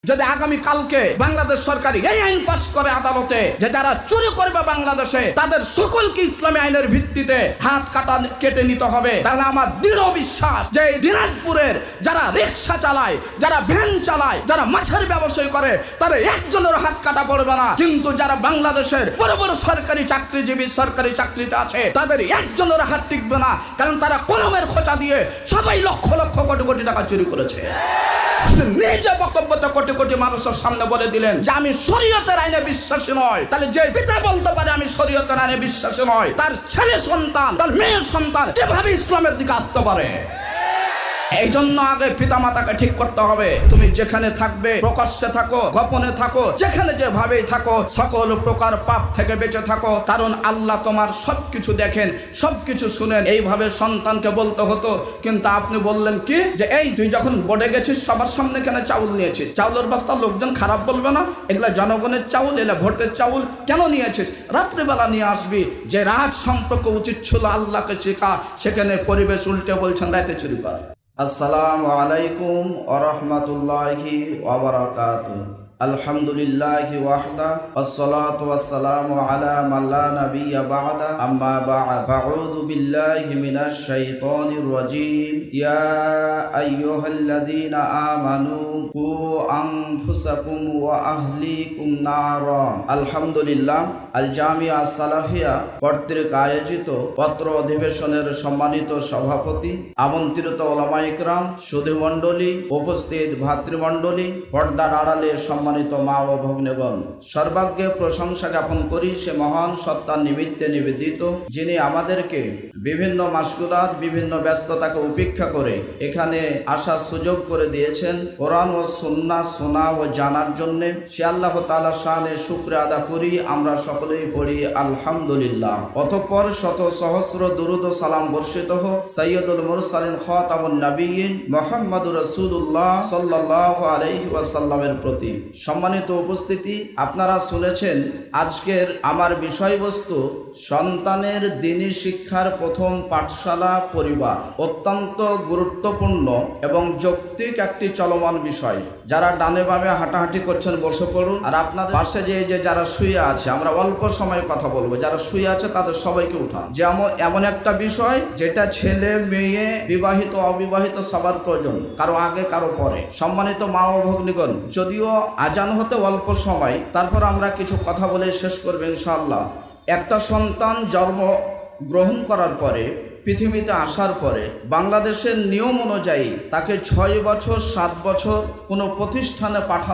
যদি আগামী কালকে বাংলাদেশ সরকার এই আইন পাশ করে আদালতে যে যারা চুরি করবে বাংলাদেশে তাদের সকলকে ইসলামী আইনের ভিত্তিতে হাত কেটে নিতে হবে, তাহলে আমার দৃঢ় বিশ্বাস যে এই দিনাজপুরের যারা রিকশা চালায়, যারা ভ্যান চালায়, যারা মাছের ব্যবসায় করে, তারা একজনের হাত কাটা পড়বে না। কিন্তু যারা বাংলাদেশের বড় বড় সরকারি চাকরিজীবী, সরকারি চাকরিতে আছে, তাদের একজনের হাত টিকবে না, কারণ তারা কলমের খোঁচা দিয়ে সবাই লক্ষ লক্ষ কোটি কোটি টাকা চুরি করেছে। নিজে বক্তব্যতে কোটি কোটি মানুষের সামনে বলে দিলেন যে আমি শরীয়তের আইনে বিশ্বাসী নয়। তাহলে যে পিতা বলতে পারে আমি শরীয়তের আইনে বিশ্বাসী নয়, তার ছেলে সন্তান, তার মেয়ে সন্তান যেভাবে ইসলামের দিকে আসতে পারে? এই জন্য আগে পিতা মাতাকে ঠিক করতে হবে। তুমি যেখানে থাকবে, প্রকাশ্যে থাকো, গোপনে থাকো, যেখানে যেভাবেই থাকো, সকল প্রকার পাপ থেকে বেঁচে থাকো, কারণ আল্লাহ তোমার সবকিছু দেখেন, সবকিছু শুনেন। এইভাবে সন্তানকে বলতে হতো, কিন্তু আপনি বললেন কি যে এই তুই যখন বোর্ডে গেছিস সবার সামনে কেন চাউল নিয়েছিস? চাউলের বস্তা লোকজন খারাপ বলবে না? এগুলা জনগণের চাউল, এলা ভোটের চাউল, কেন নিয়েছিস? রাত্রিবেলা নিয়ে আসবি। যে রাত সম্পর্ক উচিত ছিল আল্লাহকে শেখা, সেখানে পরিবেশ উল্টে বলছেন রাতে চুরি কর। আসসালামু আলাইকুম ওয়া রাহমাতুল্লাহি ওয়া বারাকাতুহু। আলহামদুলিল্লাহি ওয়াহদা ওয়াসসালাতু ওয়াসসালামু আলা মান লা নাবিয়্যা বা'দা আম্মা বা'দ আউযু বিল্লাহি মিনাশ শাইতানির রাজীম ইয়া আইয়ুহাল্লাযীনা আমানু কু আনফুসাকুম ওয়া আহলিকুম নারা। আলহামদুলিল্লাহ, আল জামিয়া সালাফিয়া কর্তৃক আয়োজিত পত্র অধিবেশনের সম্মানিত সভাপতি, আমন্ত্রিত উলামা ইকরাম, সুধী মণ্ডলী, উপস্থিত ভাতৃমণ্ডলী, পর্দার আড়ালে সম্মানিত মা ও ভগ্নীগণ, সর্বাগ্যে প্রশংসা জ্ঞাপন করি সে মহান সত্তার নিমিত্তে নিবেদিত, যিনি আমাদেরকে বিভিন্ন মাশগুলাত, বিভিন্ন ব্যস্ততাকে উপেক্ষা করে এখানে আসার সুযোগ করে দিয়েছেন কোরআন ও সুন্নাহ শোনা ও জানার জন্য। সে আল্লাহ তাআলার শানে শুকরিয়া আদা করি। আমরা সকলেই পড়ি আলহামদুলিল্লাহ। অতঃপর শত সহস্র দুরূদ ও সালাম বর্ষিত হোক সাইয়্যিদুল মুরসালিন খাতামুন নবিয়্যিন মুহাম্মদুর রাসূলুল্লাহ সাল্লাল্লাহু আলাইহি ওয়াসাল্লামের প্রতি। সম্মানিত উপস্থিতি, আপনারা শুনেছেন আজকের আমার বিষয়বস্তু সন্তানের দ্বীনি শিক্ষার প্রথম পাঠশালা পরিবার। অত্যন্ত গুরুত্বপূর্ণ এবং যৌক্তিক একটি চলমান বিষয়। যারা ডানে বামে হাঁটাহাঁটি করছেন বসে পড়ুন, আর আপনাদের পাশে যে যারা শুয়ে আছে, আমরা অল্প সময় কথা বলবো, যারা শুয়ে আছে তাদের সবাইকে উঠান। যেমন এমন একটা বিষয় যেটা ছেলে মেয়ে, বিবাহিত অবিবাহিত সবার প্রয়োজন, কারো আগে কারো পরে। সম্মানিত মা ও ভগ্নীগণ, যদিও আজান হতে অল্প সময়, তারপর আমরা কিছু কথা বলে শেষ করবো ইনশাআল্লাহ। একটা সন্তান জন্ম গ্রহণ করার পরে, পৃথিবীতে আসার পরে বাংলাদেশের নিয়ম অনুযায়ী তাকে 6 বছর 7 বছর কোনো প্রতিষ্ঠানে পাঠানো